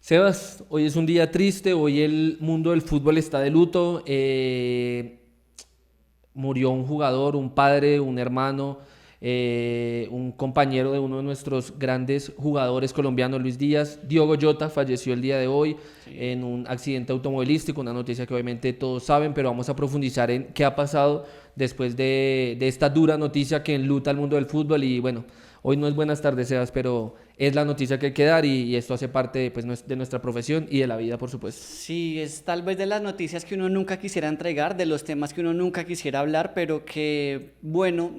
Sebas, hoy es un día triste, hoy el mundo del fútbol está de luto. Murió un jugador, un padre, un hermano, un compañero de uno de nuestros grandes jugadores colombianos, Luis Díaz. Diogo Jota falleció el día de hoy Sí. en un accidente automovilístico, una noticia que obviamente todos saben, pero vamos a profundizar en qué ha pasado después de esta dura noticia que enluta al mundo del fútbol. Y bueno, hoy no es buenas tardes, Sebas, pero es la noticia que hay que dar y esto hace parte pues, de nuestra profesión y de la vida, por supuesto. Sí, es tal vez de las noticias que uno nunca quisiera entregar, de los temas que uno nunca quisiera hablar, pero que, bueno,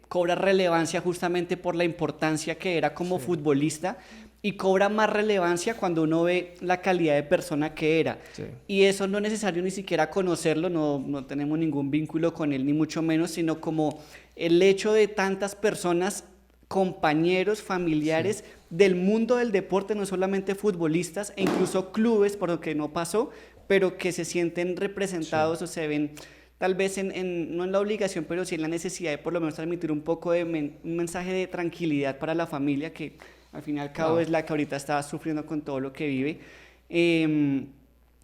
cobra relevancia justamente por la importancia que era como Sí, futbolista y cobra más relevancia cuando uno ve la calidad de persona que era. sí, Y eso no es necesario ni siquiera conocerlo, no tenemos ningún vínculo con él, ni mucho menos, sino como el hecho de tantas personas, compañeros, sí, familiares del mundo del deporte, no solamente futbolistas, e incluso clubes, por lo que no pasó, pero que se sienten sí. representados o se ven tal vez no en la obligación, pero sí en la necesidad de por lo menos transmitir un poco de un mensaje de tranquilidad para la familia, que al fin y al cabo No. es la que ahorita está sufriendo con todo lo que vive. Eh,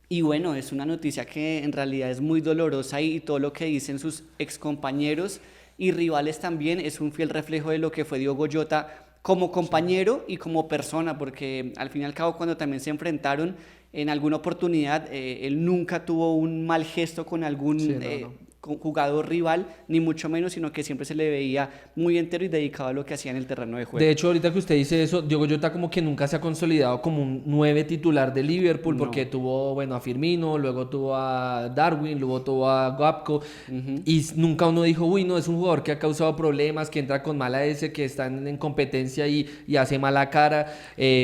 y bueno, es una noticia que en realidad es muy dolorosa y todo lo que dicen sus excompañeros y rivales también es un fiel reflejo de lo que fue Diogo Jota como Sí. compañero y como persona, porque al fin y al cabo cuando también se enfrentaron en alguna oportunidad, él nunca tuvo un mal gesto con Sí, algún no, no. con jugador rival, ni mucho menos, sino que siempre se le veía muy entero y dedicado a lo que hacía en el terreno de De juego. hecho, ahorita que usted dice eso, Diogo Jota como que nunca se ha consolidado como un 9 titular de Liverpool, porque No. tuvo, bueno, a Firmino, luego tuvo a Darwin, luego tuvo a Gapco, Ujú. y nunca uno dijo, uy, no, es un jugador que ha causado problemas, que entra con mala S, que está en competencia y hace mala cara.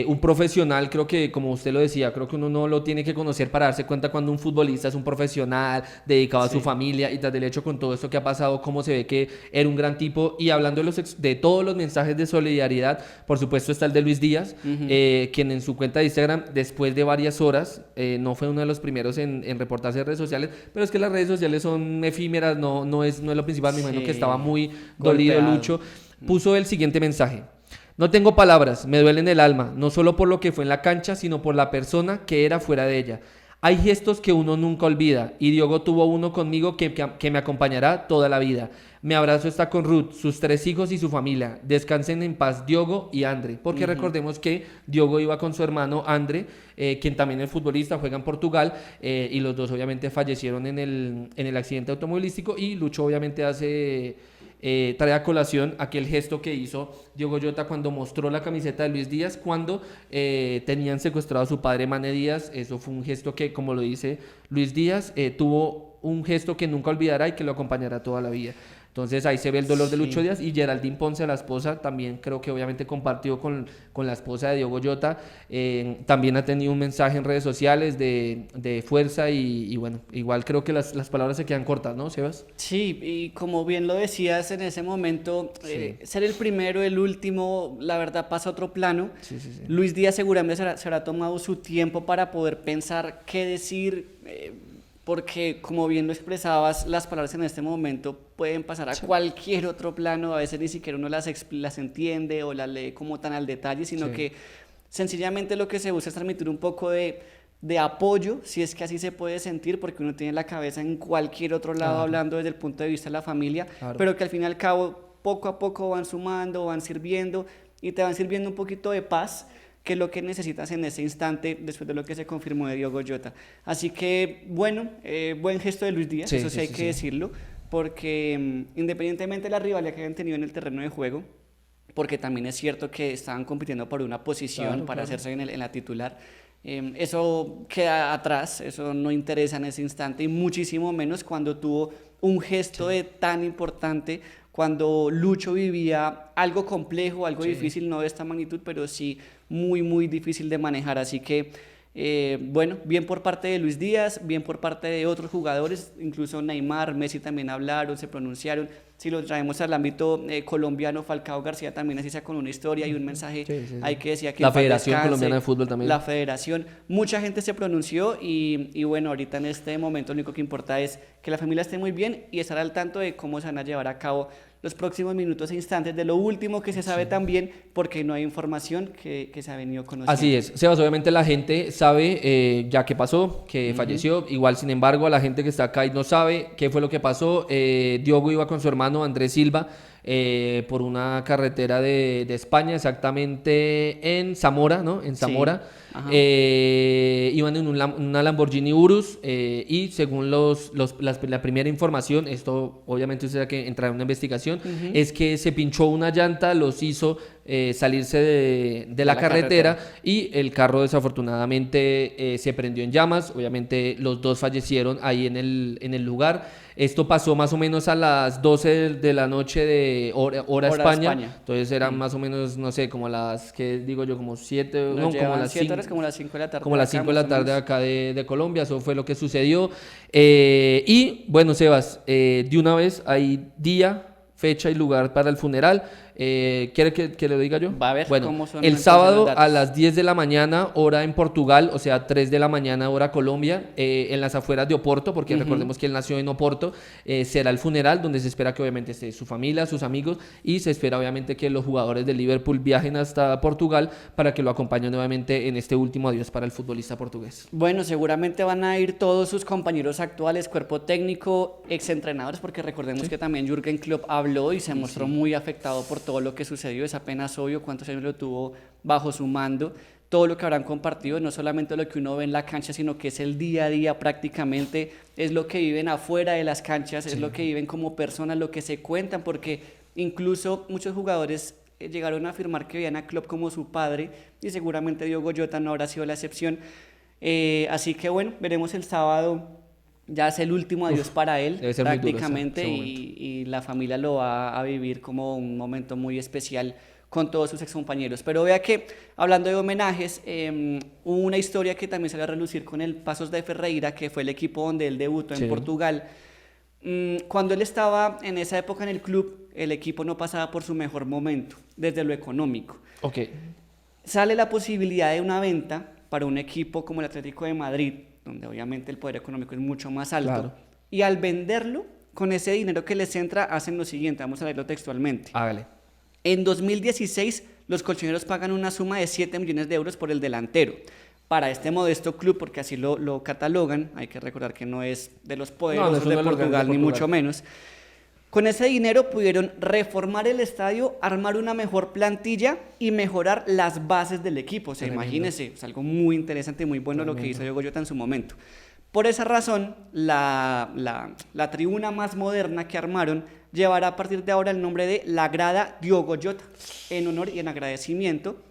Un profesional, creo que, como usted lo decía, creo que uno no lo tiene que conocer para darse cuenta cuando un futbolista es un profesional, dedicado a su Sí. familia, y tras del hecho con todo esto que ha pasado, cómo se ve que era un gran tipo. Y hablando de todos los mensajes de solidaridad, por supuesto está el de Luis Díaz, Ujú. quien en su cuenta de Instagram, después de varias horas, no fue uno de los primeros en reportarse en redes sociales, pero es que las redes sociales son efímeras, no es lo principal. Me imagino que estaba Sí. muy dolido Golpeado. Lucho. Puso el siguiente mensaje: no tengo palabras, me duele en el alma, no solo por lo que fue en la cancha, sino por la persona que era fuera de ella. Hay gestos que uno nunca olvida y Diogo tuvo uno conmigo que me acompañará toda la vida. Mi abrazo está con Ruth, sus 3 hijos y su familia. Descansen en paz Diogo y Andre. Porque Ujú. recordemos que Diogo iba con su hermano Andre, quien también es futbolista, juega en Portugal, y los dos obviamente fallecieron en el accidente automovilístico. Y Lucho obviamente trae a colación aquel gesto que hizo Diogo Jota cuando mostró la camiseta de Luis Díaz cuando tenían secuestrado a su padre Mane Díaz. Eso fue un gesto que, como lo dice Luis Díaz, tuvo un gesto que nunca olvidará y que lo acompañará toda la vida. Entonces ahí se ve el dolor de Lucho Sí. Díaz, y Geraldine Ponce, la esposa, también creo que obviamente compartió con la esposa de Diogo Jota. También ha tenido un mensaje en redes sociales de fuerza y bueno, igual creo que las palabras se quedan cortas, ¿no, Sebas? Sí, y como bien lo decías en ese momento, Sí, ser el primero, el último, la verdad pasa a otro plano. sí, sí, sí. Luis Díaz seguramente se habrá tomado su tiempo para poder pensar qué decir, porque como bien lo expresabas, las palabras en este momento pueden pasar a Sí, cualquier otro plano, a veces ni siquiera uno las entiende o las lee como tan al detalle, sino sí, que sencillamente lo que se busca es transmitir un poco de apoyo, si es que así se puede sentir, porque uno tiene la cabeza en cualquier otro lado claro, hablando desde el punto de vista de la familia, claro. pero que al fin y al cabo poco a poco van sumando, van sirviendo y te van sirviendo un poquito de paz, que es lo que necesitas en ese instante después de lo que se confirmó de Diogo Jota. Así que bueno, buen gesto de Luis Díaz, Sí, eso sí sí, hay sí, que sí. decirlo, porque independientemente de la rivalidad que hayan tenido en el terreno de juego, porque también es cierto que estaban compitiendo por una posición Claro, para claro. hacerse en la titular. Eso queda atrás, eso no interesa en ese instante y muchísimo menos cuando tuvo un gesto Sí, de tan importante, cuando Lucho vivía algo complejo, algo sí. difícil, no de esta magnitud, pero sí muy, muy difícil de manejar. Así que, bueno, bien por parte de Luis Díaz, bien por parte de otros jugadores, incluso Neymar, Messi también hablaron, se pronunciaron. si lo traemos al ámbito colombiano, Falcao García también así sea con una historia y un mensaje ahí que decía que la Federación Colombiana de Fútbol también. La federación, mucha gente se pronunció y bueno, ahorita en este momento lo único que importa es que la familia esté muy bien y estar al tanto de cómo se van a llevar a cabo los próximos minutos e instantes de lo último que se sabe también, porque no hay información que se ha venido conociendo. Así es, Sebas, obviamente la gente sabe ya qué pasó, que falleció, igual sin embargo a la gente que está acá y no sabe qué fue lo que pasó. Diogo iba con su hermano Andrés Silva por una carretera de España, exactamente en Zamora, ¿no? En Zamora. Sí. Iban en una Lamborghini Urus y según la primera información, esto obviamente usted tiene que entrar en una investigación, es que se pinchó una llanta, los hizo salirse de la carretera y el carro desafortunadamente se prendió en llamas. Obviamente los dos fallecieron ahí en el lugar. Esto pasó más o menos a las 12 de la noche de hora España. Entonces eran más o menos, no sé, como las, ¿qué digo yo? Como 7, no, como las 7 horas, como las 5 de la tarde. Como las 5 de la tarde acá de Colombia, eso fue lo que sucedió. Y bueno, Sebas, de una vez hay día, fecha y lugar para el funeral. ¿Quiere que lo diga yo? Va a ver cómo son el sábado a las 10 de la mañana, hora en Portugal, o sea, 3 de la mañana, hora Colombia, en las afueras de Oporto, porque recordemos que él nació en Oporto, será el funeral donde se espera que obviamente esté su familia, sus amigos, y se espera obviamente que los jugadores de Liverpool viajen hasta Portugal para que lo acompañen nuevamente en este último adiós para el futbolista portugués. Bueno, seguramente van a ir todos sus compañeros actuales, cuerpo técnico, exentrenadores, porque recordemos que también Jürgen Klopp habló y se mostró muy afectado por todo lo que sucedió. Es apenas obvio cuántos años lo tuvo bajo su mando, todo lo que habrán compartido, no solamente lo que uno ve en la cancha, sino que es el día a día prácticamente, es lo que viven afuera de las canchas, es lo que viven como personas, lo que se cuentan, porque incluso muchos jugadores llegaron a afirmar que veían a Klopp como su padre y seguramente Diogo Jota no habrá sido la excepción. Así que bueno, veremos el sábado. Ya es el último adiós para él prácticamente duro, y la familia lo va a vivir como un momento muy especial con todos sus excompañeros. Pero vea que, hablando de homenajes, hubo una historia que también se va a relucir con el Paços de Ferreira, que fue el equipo donde él debutó en Portugal. Cuando él estaba en esa época en el club, el equipo no pasaba por su mejor momento, desde lo económico. Sale la posibilidad de una venta para un equipo como el Atlético de Madrid, donde obviamente el poder económico es mucho más alto, y al venderlo, con ese dinero que les entra, hacen lo siguiente, vamos a leerlo textualmente. Hágale. En 2016, los colchoneros pagan una suma de 7 millones de euros por el delantero. Para este modesto club, porque así lo catalogan, hay que recordar que no es de los poderosos de Portugal, ni mucho menos. Con ese dinero pudieron reformar el estadio, armar una mejor plantilla y mejorar las bases del equipo. O sea, imagínense, es algo muy interesante y muy bueno lo que hizo Diogo Jota en su momento. Por esa razón, la tribuna más moderna que armaron llevará a partir de ahora el nombre de La Grada Diogo Jota, en honor y en agradecimiento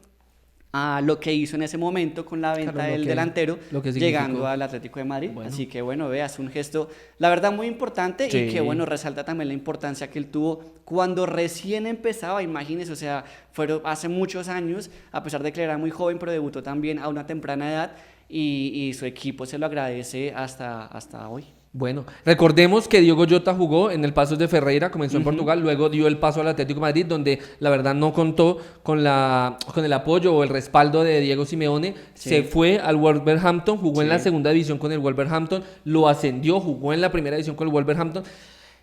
a lo que hizo en ese momento con la venta del delantero, llegando al Atlético de Madrid. Así que bueno, veas, un gesto, la verdad, muy importante y que bueno, resalta también la importancia que él tuvo cuando recién empezaba. Imagínense, o sea, fueron hace muchos años, a pesar de que era muy joven, pero debutó también a una temprana edad y su equipo se lo agradece hasta hoy. Bueno, recordemos que Diogo Jota jugó en el Paços de Ferreira, comenzó en Portugal, luego dio el paso al Atlético de Madrid, donde la verdad no contó con el apoyo o el respaldo de Diego Simeone. Se fue al Wolverhampton, jugó en la segunda división con el Wolverhampton, lo ascendió, jugó en la primera división con el Wolverhampton.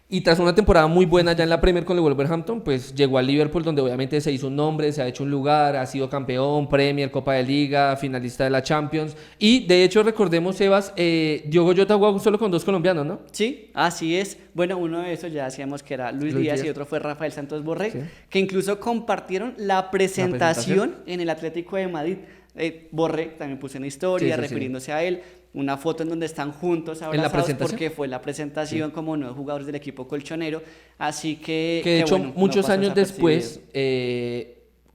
Y tras una temporada muy buena ya en la Premier con el Wolverhampton, pues llegó al Liverpool, donde obviamente se hizo un nombre, se ha hecho un lugar, ha sido campeón, Premier, Copa de Liga, finalista de la Champions. Y de hecho, recordemos, Sebas, Diogo Jota jugó solo con 2 colombianos, ¿no? Sí, así es. Bueno, uno de esos ya decíamos que era Luis Díaz y otro fue Rafael Santos Borré, que incluso compartieron la presentación en el Atlético de Madrid. Borré también puso una historia refiriéndose a él. Una foto en donde están juntos abrazados porque fue la presentación como nuevos jugadores del equipo colchonero, así que de hecho bueno, muchos años después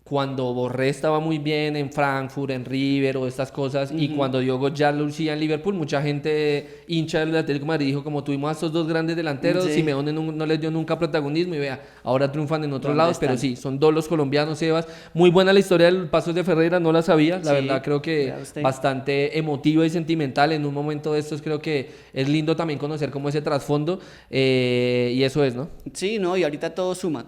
cuando Borré estaba muy bien en Frankfurt, en River o estas cosas, y cuando Diogo ya lucía en Liverpool, mucha gente hincha del Atlético de Madrid dijo, como tuvimos a estos dos grandes delanteros, Sí. Simeone no les dio nunca protagonismo, y vea, ahora triunfan en otros ¿Dónde lados, están? pero sí, son dos los colombianos, Sebas. Muy buena la historia del Pasos de Ferreira, no la sabía, la Sí, verdad creo que vea usted. bastante emotiva y sentimental en un momento de estos. Creo que es lindo también conocer como ese trasfondo, y eso es, ¿no? Sí, no, y ahorita todo suma,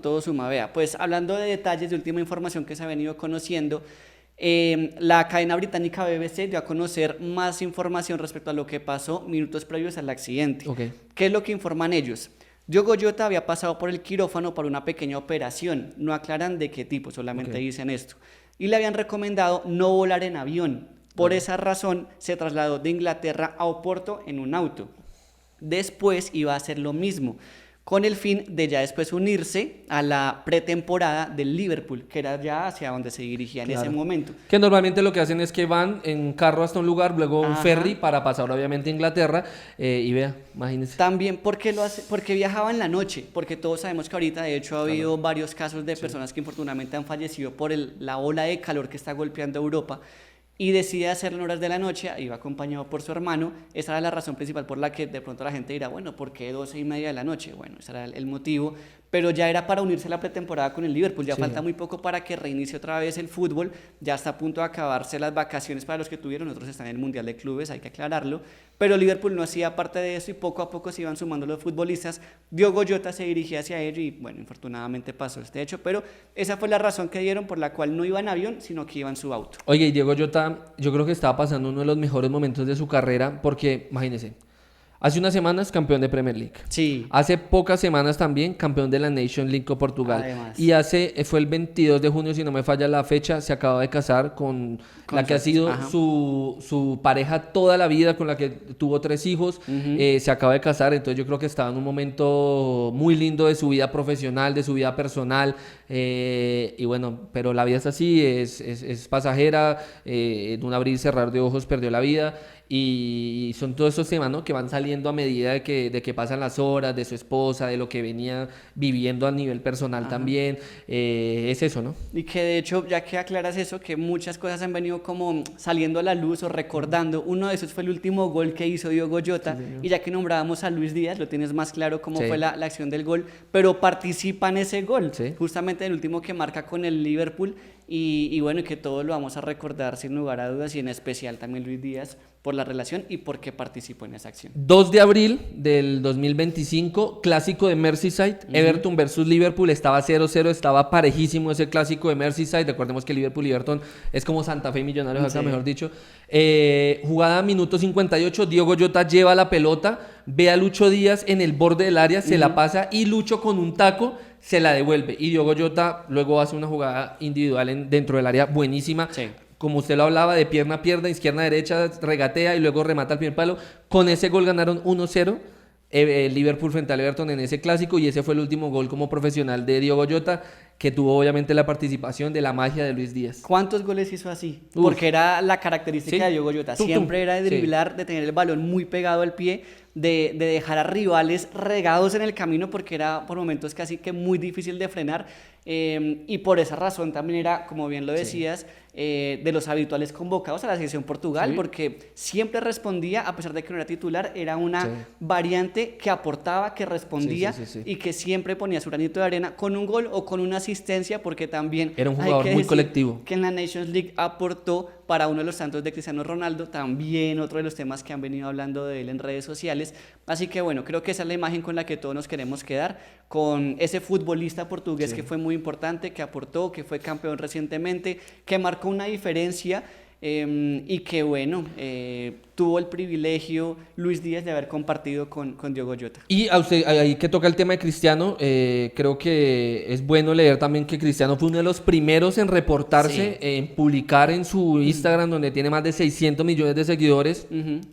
vea, pues hablando de detalles de última información que se ha venido conociendo, la cadena británica BBC dio a conocer más información respecto a lo que pasó minutos previos al accidente. Ok. ¿Qué es lo que informan ellos? Diogo Jota había pasado por el quirófano para una pequeña operación, no aclaran de qué tipo, solamente Ok. dicen esto, y le habían recomendado no volar en avión. Por esa razón se trasladó de Inglaterra a Oporto en un auto. Después iba a hacer lo mismo, con el fin de ya después unirse a la pretemporada del Liverpool, que era ya hacia donde se dirigía en ese Claro. momento. Que normalmente lo que hacen es que van en carro hasta un lugar, luego un Ajá. ferry para pasar obviamente a Inglaterra, y vea, imagínense. También porque lo hace, porque viajaba en la noche, porque todos sabemos que ahorita de hecho ha habido varios casos de personas que infortunadamente han fallecido por la ola de calor que está golpeando Europa, y decide hacerlo en horas de la noche, iba acompañado por su hermano. Esa era la razón principal por la que de pronto la gente dirá, bueno, ¿por qué 12:30 de la noche? Bueno, ese era el motivo, pero ya era para unirse a la pretemporada con el Liverpool, ya Sí. falta muy poco para que reinicie otra vez el fútbol, ya está a punto de acabarse las vacaciones para los que tuvieron, otros están en el Mundial de Clubes, hay que aclararlo, pero Liverpool no hacía parte de eso y poco a poco se iban sumando los futbolistas. Diogo Jota se dirigía hacia ello y bueno, infortunadamente pasó este hecho, pero esa fue la razón que dieron por la cual no iba en avión, sino que iba en su auto. Oye, y Diego Jota, yo creo que estaba pasando uno de los mejores momentos de su carrera, porque imagínense, hace unas semanas campeón de Premier League. Sí. Hace pocas semanas también campeón de la Nation League con Portugal. Además. Y fue el 22 de junio, si no me falla la fecha, se acaba de casar con la que ha sido Ajá. su pareja toda la vida, con la que tuvo 3 hijos. Se acaba de casar, entonces yo creo que estaba en un momento muy lindo de su vida profesional, de su vida personal. Y bueno, pero la vida es así, es pasajera. En un abrir y cerrar de ojos perdió la vida. Y son todos esos temas, ¿no?, que van saliendo a medida de que pasan las horas, de su esposa, de lo que venía viviendo a nivel personal también. Es eso, ¿no? Y que de hecho, ya que aclaras eso, que muchas cosas han venido como saliendo a la luz o recordando. Uno de esos fue el último gol que hizo Diogo Jota. Y ya que nombrábamos a Luis Díaz, lo tienes más claro cómo Sí. fue la acción del gol, pero participa en ese gol, Sí. justamente el último que marca con el Liverpool. Y bueno, que todos lo vamos a recordar sin lugar a dudas, y en especial también Luis Díaz, por la relación y porque participó en esa acción. 2 de abril del 2025, clásico de Merseyside, Everton versus Liverpool, estaba 0-0, estaba parejísimo ese clásico de Merseyside. Recordemos que Liverpool y Everton es como Santa Fe y Millonarios acá, Sí. mejor dicho. Jugada minuto 58, Diogo Jota lleva la pelota, ve a Lucho Díaz en el borde del área, se la pasa y Lucho con un taco se la devuelve. Y Diogo Jota luego hace una jugada individual dentro del área buenísima. Sí. Como usted lo hablaba, de pierna a pierna, izquierda a derecha, regatea y luego remata al primer palo. Con ese gol ganaron 1-0 Liverpool frente al Everton en ese clásico, y ese fue el último gol como profesional de Diogo Jota, que tuvo obviamente la participación de la magia de Luis Díaz. ¿Cuántos goles hizo así? Uf. Porque era la característica Sí. de Diogo Jota. Tum, tum. Siempre era de Sí. driblar, de tener el balón muy pegado al pie, de dejar a rivales regados en el camino, porque era por momentos casi que muy difícil de frenar. Y por esa razón también era, como bien lo decías, de los habituales convocados a la selección Portugal, Sí. porque siempre respondía, a pesar de que no era titular, era una Sí. variante que aportaba, que respondía, Sí, sí, sí. y que siempre ponía su granito de arena con un gol o con una asistencia, porque también Era un hay jugador que muy decir colectivo. que en la Nations League aportó para uno de los tantos de Cristiano Ronaldo, también otro de los temas que han venido hablando de él en redes sociales. Así que bueno, creo que esa es la imagen con la que todos nos queremos quedar, con ese futbolista portugués Sí. que fue muy importante, que aportó, que fue campeón recientemente, que marcó una diferencia. Y que bueno, tuvo el privilegio Luis Díaz de haber compartido con Diogo Jota. Y a usted, ahí que toca el tema de Cristiano, creo que es bueno leer también que Cristiano fue uno de los primeros en reportarse, Sí. en publicar en su Instagram, donde tiene más de 600 millones de seguidores,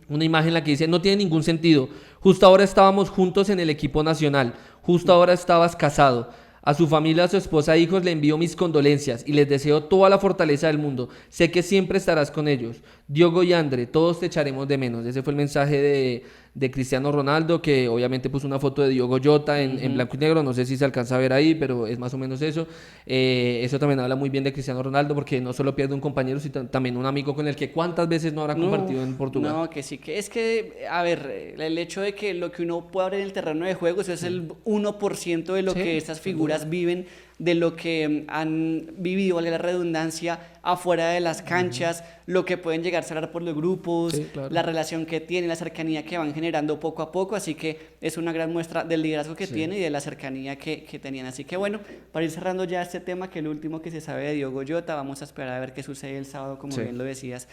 una imagen en la que dice: no tiene ningún sentido, justo ahora estábamos juntos en el equipo nacional, justo ahora estabas casado. A su familia, a su esposa e hijos le envío mis condolencias y les deseo toda la fortaleza del mundo. Sé que siempre estarás con ellos. Diogo y André, todos te echaremos de menos. Ese fue el mensaje de Cristiano Ronaldo, que obviamente puso una foto de Diogo Jota en blanco y negro, no sé si se alcanza a ver ahí, pero es más o menos eso. Eso también habla muy bien de Cristiano Ronaldo, porque no solo pierde un compañero, sino también un amigo con el que cuántas veces no habrá compartido en Portugal. No, que sí, que es que, a ver, el hecho de que lo que uno puede ver en el terreno de juego, eso es el 1% de lo Sí, que estas sin figuras duda. viven, de lo que han vivido, vale la redundancia, afuera de las canchas, lo que pueden llegar a hablar por los grupos, Sí, claro. la relación que tienen, la cercanía que van generando poco a poco, así que es una gran muestra del liderazgo que Sí. tiene y de la cercanía que tenían. Así que bueno, para ir cerrando ya este tema, que es lo último que se sabe de Diogo Jota, vamos a esperar a ver qué sucede el sábado, como Sí. bien lo decías,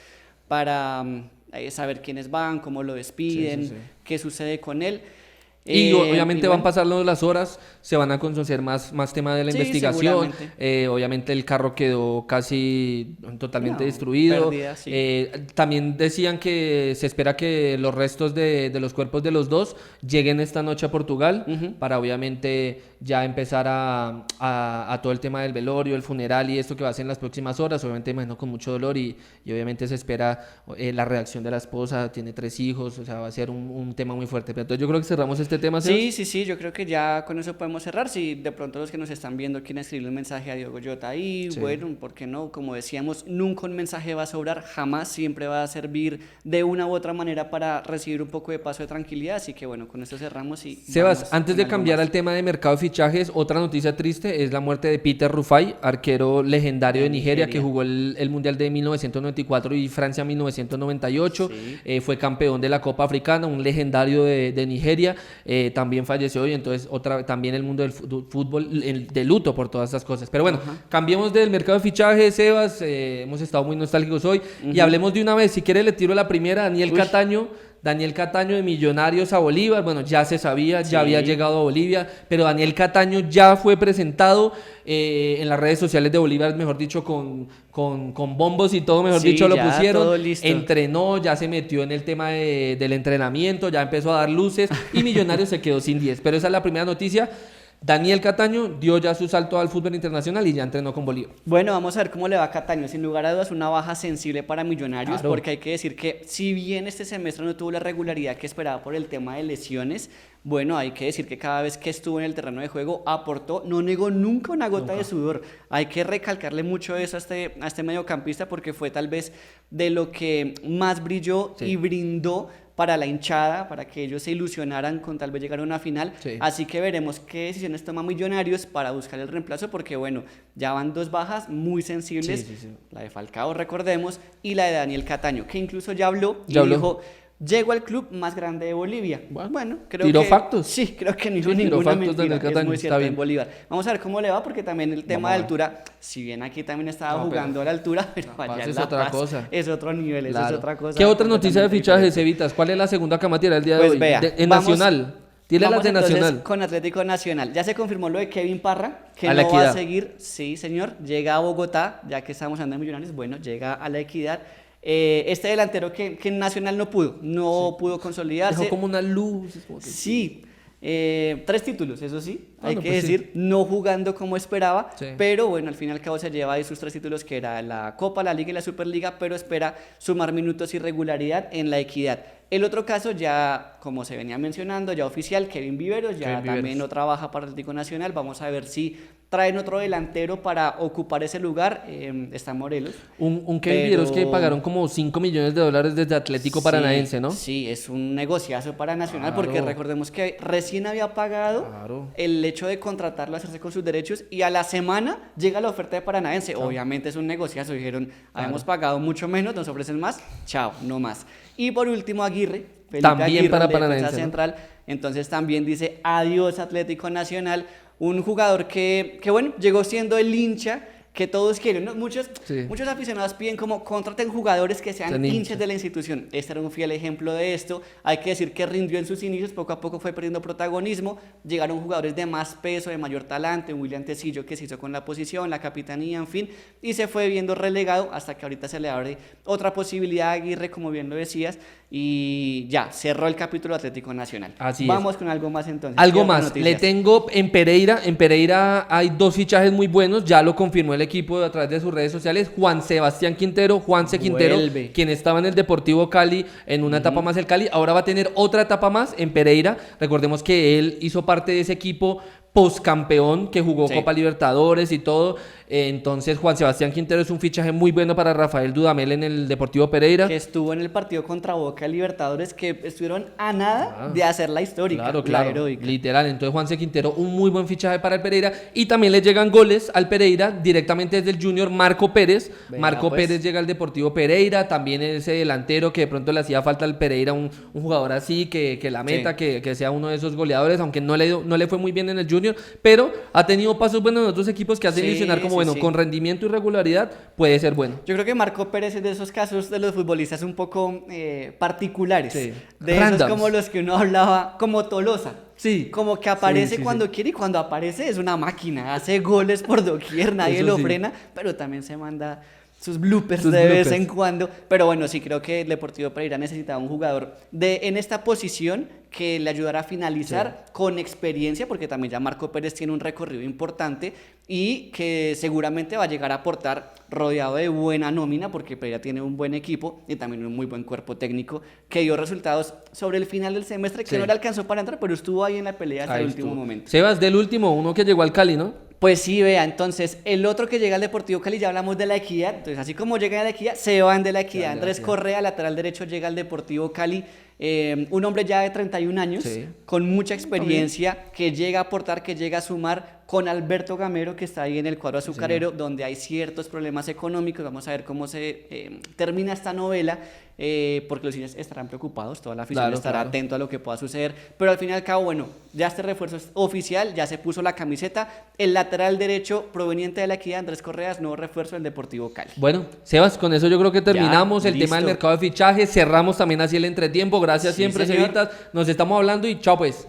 para saber quiénes van, cómo lo despiden, Sí, sí, sí. qué sucede con él. Y obviamente y van bueno, pasando las horas, se van a conocer más tema de la Sí, investigación. seguramente. Obviamente el carro quedó casi totalmente No, destruido. pérdida, sí. También decían que se espera que los restos de los cuerpos de los dos lleguen esta noche a Portugal Ujú. para obviamente ya empezar a todo el tema del velorio, el funeral y esto que va a ser en las próximas horas. Obviamente imagino con mucho dolor y obviamente se espera la reacción de la esposa, tiene 3 hijos, o sea, va a ser un tema muy fuerte. Pero entonces yo creo que cerramos este tema, Sebas. Sí, yo creo que ya con eso podemos cerrar. Si de pronto los que nos están viendo quieren escribir un mensaje a Diogo Jota ahí, Sí. bueno, ¿por qué no? Como decíamos, nunca un mensaje va a sobrar, jamás, siempre va a servir de una u otra manera para recibir un poco de paso de tranquilidad. Así que bueno, con eso cerramos y Sebas, vamos antes con de algo cambiar más. al tema de mercado de fichajes, otra noticia triste es la muerte de Peter Rufai, arquero legendario de De Nigeria, que Nigeria. jugó el Mundial de 1994 y Francia 1998. Sí. Fue campeón de la Copa Africana, un legendario de Nigeria. También falleció hoy, entonces también el mundo del fútbol de luto por todas estas cosas. Pero bueno, Ajá. cambiemos del mercado de fichajes, Sebas. Hemos estado muy nostálgicos hoy. Y hablemos de una vez, si quiere le tiro la primera, Daniel Uy. Cataño. Daniel Cataño de Millonarios a Bolívar, bueno, ya se sabía, ya Sí. había llegado a Bolivia, pero Daniel Cataño ya fue presentado en las redes sociales de Bolívar, mejor dicho, con bombos y todo, mejor Sí, dicho, lo ya, pusieron, todo listo. entrenó, ya se metió en el tema del entrenamiento, ya empezó a dar luces y Millonarios se quedó sin 10, pero esa es la primera noticia. Daniel Cataño dio ya su salto al fútbol internacional y ya entrenó con Bolívar. Bueno, vamos a ver cómo le va a Cataño. Sin lugar a dudas, una baja sensible para Millonarios, Claro. porque hay que decir que si bien este semestre no tuvo la regularidad que esperaba por el tema de lesiones, bueno, hay que decir que cada vez que estuvo en el terreno de juego aportó, no negó nunca una gota de sudor. Hay que recalcarle mucho eso a este mediocampista porque fue tal vez de lo que más brilló Sí. y brindó para la hinchada, para que ellos se ilusionaran con tal vez llegar a una final. Sí. Así que veremos qué decisiones toma Millonarios para buscar el reemplazo, porque bueno, ya van 2 bajas muy sensibles, Sí, sí, sí. la de Falcao, recordemos, y la de Daniel Cataño, que incluso ya habló y Ya habló. dijo, llego al club más grande de Bolivia. Bueno, creo tiró que... factos. Sí, creo que no Sí, dijo tiró ninguna factos Daniel mentira, es Cataño, muy está cierto bien. en Bolívar. Vamos a ver cómo le va, porque también el tema Vamos de a ver. altura, si bien aquí también estaba No, pero- jugando a la altura, pero La allá Paz en es La otra Paz cosa. es otro nivel, eso es Claro. otra cosa. ¿Qué otra noticia de completamente fichajes, diferente. Evitas? ¿Cuál es la segunda camatera del día de Pues hoy? vea, En vamos- Nacional. Tiene Vamos las de entonces Nacional. con Atlético Nacional. Ya se confirmó lo de Kevin Parra, que A la no va a Equidad. seguir. Sí, señor. Llega a Bogotá, ya que estamos hablando de Millonarios. Bueno, llega a la Equidad. Este delantero que en Nacional no pudo consolidarse. Dejó como una luz. es como que- Sí, 3 títulos, eso sí, hay Bueno, que pues sí. decir, no jugando como esperaba, Sí. pero bueno, al fin y al cabo se lleva ahí sus 3 títulos, que era la Copa, la Liga y la Superliga, pero espera sumar minutos y regularidad en la Equidad. El otro caso ya, como se venía mencionando, ya oficial, Kevin Viveros, ya Kevin Viveros. también no trabaja para Atlético Nacional, vamos a ver si traen otro delantero para ocupar ese lugar, está Morelos. Un Kevin Viveros que Pero- pagaron como $5 millones desde Atlético Paranaense, ¿no? Sí, es un negociazo para Nacional, Claro. porque recordemos que recién había pagado Claro. el hecho de contratarlo, hacerse con sus derechos, y a la semana llega la oferta de Paranaense. Obviamente es un negociazo, dijeron, habíamos pagado mucho menos, nos ofrecen más, chao, no más. Y por último, Aguirre, Felipe También Aguirre, para el defensa Paranaense, ¿no? central, entonces también dice adiós Atlético Nacional, un jugador que bueno, llegó siendo el hincha que todos quieren, ¿no? Muchos aficionados piden como contraten jugadores que sean Sean hinchas hinchas. de la institución. Este era un fiel ejemplo de esto. Hay que decir que rindió en sus inicios, poco a poco fue perdiendo protagonismo. Llegaron jugadores de más peso, de mayor talante, William Tecillo que se hizo con la posición, la capitanía, en fin, y se fue viendo relegado hasta que ahorita se le abre otra posibilidad a Aguirre, como bien lo decías, y ya, cerró el capítulo Atlético Nacional. Así Vamos con algo más entonces. Algo ¿Qué otras más, le noticias? tengo en Pereira hay 2 fichajes muy buenos, ya lo confirmó el equipo a través de sus redes sociales, Juan Sebastián Quintero, Juanse Quintero, Vuelve. quien estaba en el Deportivo Cali en una etapa más el Cali, ahora va a tener otra etapa más en Pereira. Recordemos que él hizo parte de ese equipo postcampeón que jugó Sí. Copa Libertadores y todo. Entonces Juan Sebastián Quintero es un fichaje muy bueno para Rafael Dudamel en el Deportivo Pereira. Que estuvo en el partido contra Boca Libertadores, que estuvieron a nada de hacer la histórica, Claro, la claro, heroica. literal. Entonces Juanse Quintero, un muy buen fichaje para el Pereira. Y también le llegan goles al Pereira directamente desde el Junior Marco Pérez. Vea, Marco pues. Pérez llega al Deportivo Pereira, también ese delantero que de pronto le hacía falta al Pereira, un jugador así que la meta, Sí. que sea uno de esos goleadores, aunque no le fue muy bien en el Junior, pero ha tenido pasos buenos en otros equipos que hacen Sí, ilusionar como, sí, bueno, sí. con rendimiento y regularidad puede ser bueno. Yo creo que Marco Pérez es de esos casos de los futbolistas un poco particulares. Sí. De esos Randoms. como los que uno hablaba, como Tolosa. Sí. Como que aparece Sí, sí, cuando sí. quiere y cuando aparece es una máquina. Hace goles por doquier, nadie Eso lo sí. frena, pero también se manda sus bloopers Sus de vez bloopers. en cuando. Pero bueno, sí creo que el Deportivo Pereira necesitaba un jugador en esta posición que le ayudara a finalizar con experiencia, porque también ya Marco Pérez tiene un recorrido importante y que seguramente va a llegar a aportar rodeado de buena nómina, porque Pereira tiene un buen equipo y también un muy buen cuerpo técnico que dio resultados sobre el final del semestre, que Sí. no le alcanzó para entrar, pero estuvo ahí en la pelea hasta Ahí el último estuvo. momento. Sebas, del último, uno que llegó al Cali, ¿no? Pues sí, vea, entonces el otro que llega al Deportivo Cali, ya hablamos de la Equidad, entonces así como llega a la Equidad, se van de la Equidad. van de la Andrés Equidad. Correa, lateral derecho, llega al Deportivo Cali, un hombre ya de 31 años, Sí. con mucha experiencia, que llega a aportar, que llega a sumar con Alberto Gamero, que está ahí en el cuadro azucarero, donde hay ciertos problemas económicos. Vamos a ver cómo se termina esta novela, porque los hinchas estarán preocupados, toda la afición Claro, estará claro. atento a lo que pueda suceder, pero al fin y al cabo, bueno, ya este refuerzo es oficial, ya se puso la camiseta, el lateral derecho proveniente de la Equidad, Andrés Correas, nuevo refuerzo del Deportivo Cali. Bueno, Sebas, con eso yo creo que terminamos el listo. tema del mercado de fichajes, cerramos también así el entretiempo, gracias Sí, siempre, señor. Cevitas, nos estamos hablando y chao pues.